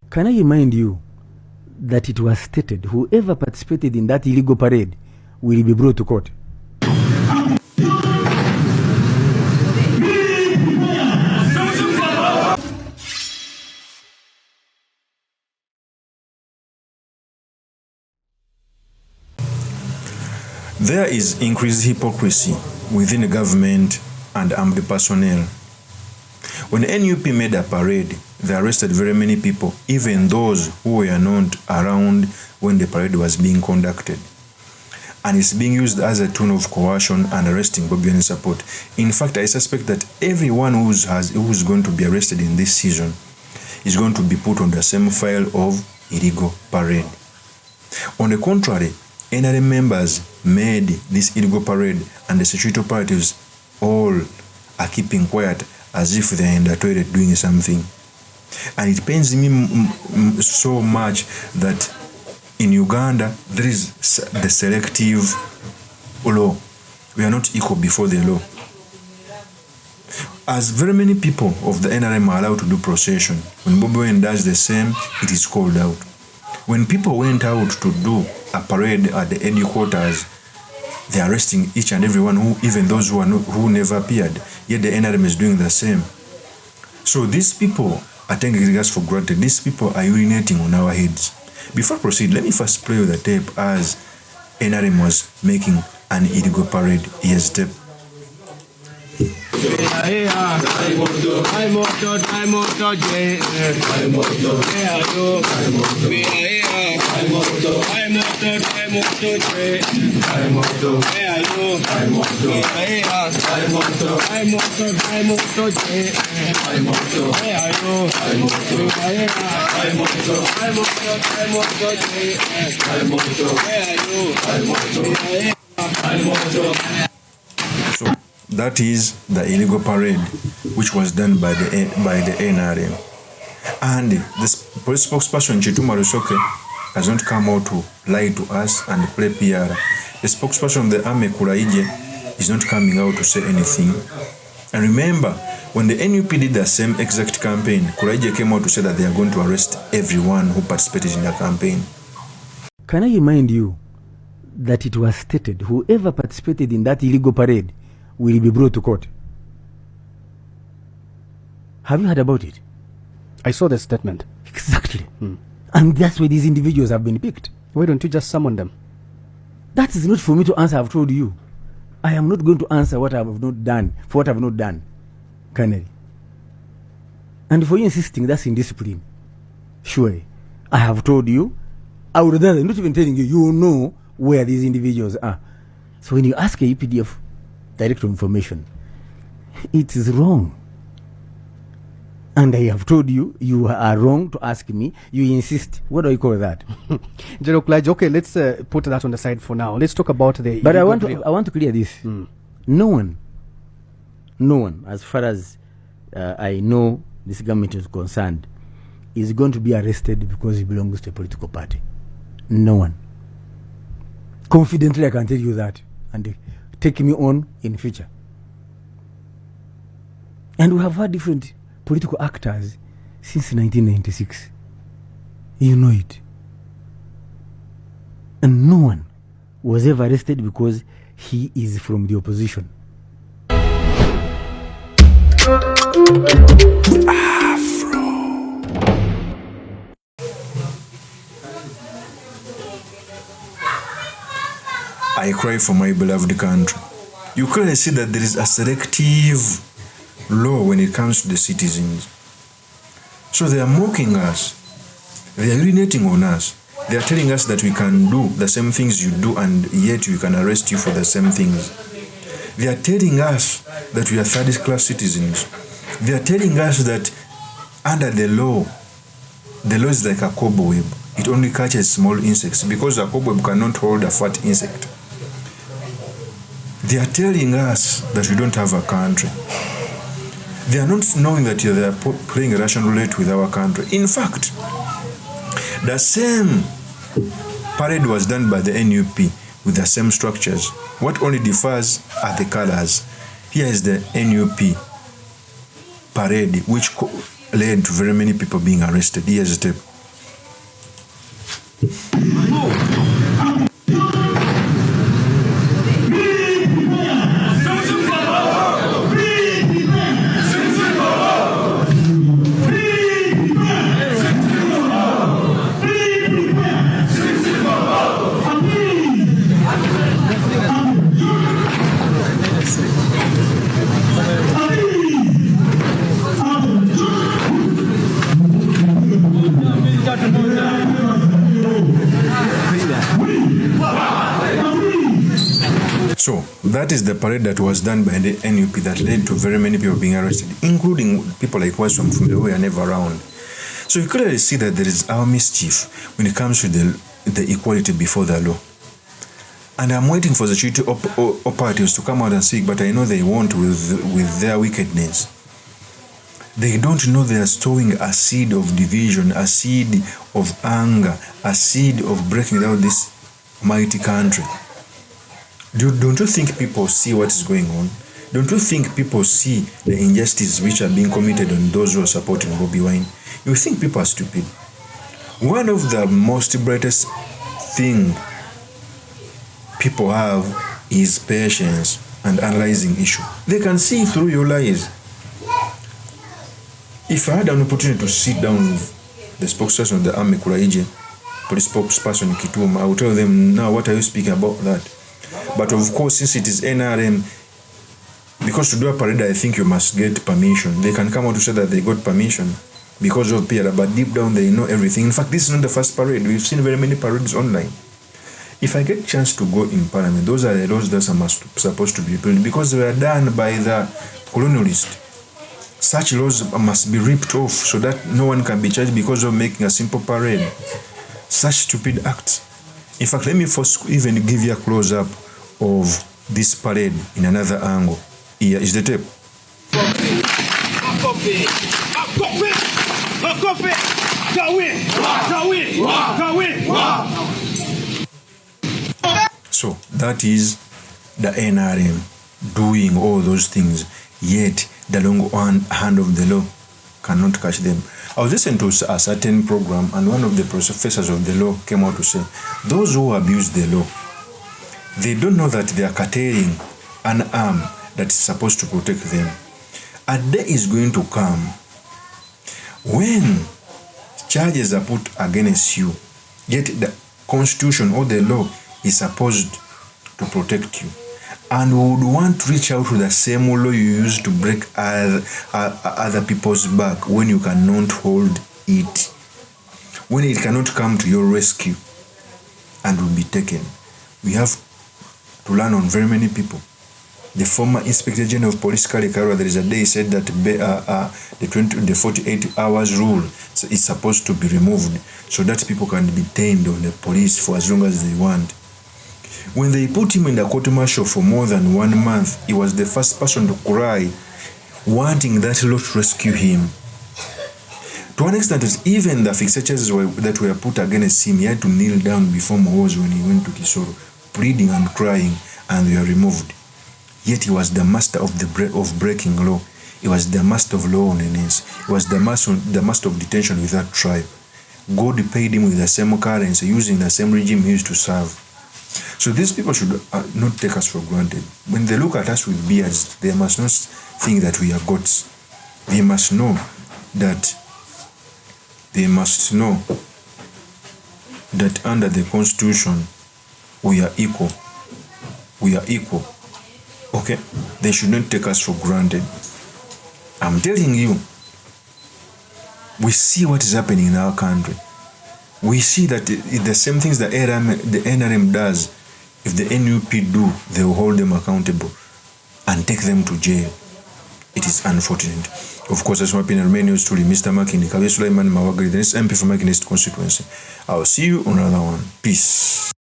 Can I remind you that it was stated whoever participated in that illegal parade will be brought to court? There is increased hypocrisy within the government and armed personnel. When NUP made a parade, they arrested very many people, even those who were not around when the parade was being conducted. And it's being used as a tool of coercion and arresting Bobi Wine support. In fact, I suspect that everyone who's going to be arrested in this season is going to be put on the same file of illegal parade. On the contrary, NRM members made this illegal parade, and the security operatives all are keeping quiet as if they're in the toilet doing something. And it pains me so much that in Uganda there is the selective law. We are not equal before the law. As very many people of the NRM are allowed to do procession, when Bobi Wine does the same, it is called out. When people went out to do a parade at the headquarters, they are arresting each and everyone, even those who never appeared. Yet the NRM is doing the same. So these people are taking us for granted. These people are urinating on our heads. Before I proceed, let me first play the tape as NRM was making an illegal parade. Here's the tape. So that is the illegal parade which was done by the NRM. And the police spokesperson Chituma Rusoke has not come out to lie to us and play PR. The spokesperson of the army Kuraije is not coming out to say anything. And remember, when the NUP did the same exact campaign, Kuraije came out to say that they are going to arrest everyone who participated in the campaign. Can I remind you that it was stated whoever participated in that illegal parade will be brought to court? Have you heard about it? I saw the statement. Exactly. And that's why these individuals have been picked. Why don't you just summon them? That is not for me to answer. I've told you. I am not going to answer what I have not done for what I have not done, Colonel. And for you insisting, that's indiscipline. Surely. I have told you. I would rather not even telling you, you know where these individuals are. So when you ask a UPDF direct information, it is wrong. And I have told you, you are wrong to ask me. You insist. What do you call that? General Kyagulanyi, okay, let's put that on the side for now. Let's talk about the... But I want to clear this. No one, as far as I know this government is concerned, is going to be arrested because he belongs to a political party. No one. Confidently, I can tell you that. And take me on in future. And we have had different political actors since 1996. You know it. And no one was ever arrested because he is from the opposition. Afro. I cry for my beloved country. You clearly see that there is a selective law when it comes to the citizens. So they are mocking us. They are urinating on us. They are telling us that we can do the same things you do and yet we can arrest you for the same things. They are telling us that we are third-class citizens. They are telling us that under the law is like a cobweb. It only catches small insects because a cobweb cannot hold a fat insect. They are telling us that we don't have a country. They are not knowing that they are playing Russian roulette with our country. In fact, the same parade was done by the NUP with the same structures. What only differs are the colors. Here is the NUP parade, which led to very many people being arrested. Here's the tape. So that is the parade that was done by the NUP that led to very many people being arrested, including people like Waswam who were never around. So you clearly see that there is our mischief when it comes to the equality before the law. And I'm waiting for the treaty parties to come out and speak, but I know they won't with their wickedness. They don't know they are sowing a seed of division, a seed of anger, a seed of breaking down this mighty country. Don't you think people see what is going on? Don't you think people see the injustices which are being committed on those who are supporting Bobi Wine? You think people are stupid? One of the most brightest thing people have is patience and analyzing issue. They can see through your lies. If I had an opportunity to sit down with the spokesperson of the army, Kuraije, police spokesperson Kituma, I would tell them, now what are you speaking about that? But of course, since it is NRM, because to do a parade, I think you must get permission. They can come out to say that they got permission because of PRA, but deep down they know everything. In fact, this is not the first parade. We've seen very many parades online. If I get a chance to go in Parliament, those are the laws that are supposed to be repealed because they were done by the colonialists. Such laws must be ripped off so that no one can be charged because of making a simple parade. Such stupid acts. In fact, let me first even give you a close-up of this parade in another angle. Here is the tape. So that is the NRM doing all those things, yet the long hand of the law cannot catch them. I was listening to a certain program, and one of the professors of the law came out to say, those who abuse the law, they don't know that they are curtailing an arm that is supposed to protect them. A day is going to come when charges are put against you, yet the constitution or the law is supposed to protect you, and would want to reach out to the same law you used to break other people's back when you cannot hold it, when it cannot come to your rescue and will be taken. We have to learn on very many people. The former Inspector General of Police, Kalekara, there is a day he said that the 48 hours rule is supposed to be removed so that people can be detained on the police for as long as they want. When they put him in the court martial for more than 1 month, he was the first person to cry, wanting that law to rescue him. To an extent, even the fixatures that were put against him, he had to kneel down before Mohoz when he went to Kisoro, pleading and crying, and they were removed. Yet he was the master of breaking law. He was the master of lawlessness. He was the master of detention without trial. God paid him with the same currency, using the same regime he used to serve. So these people should not take us for granted. When they look at us with beards, they must not think that we are gods. They must know that under the Constitution, we are equal. We are equal. Okay? They should not take us for granted. I'm telling you, we see what is happening in our country. We see that the same things the NRM does, if the NUP do, they will hold them accountable and take them to jail. It is unfortunate. Of course, that's my opinion. Remain yours truly, Mr. Makindi Kabeja Sulaiman Mawagiri, the next MP for Makindi constituency. I will see you on another one. Peace.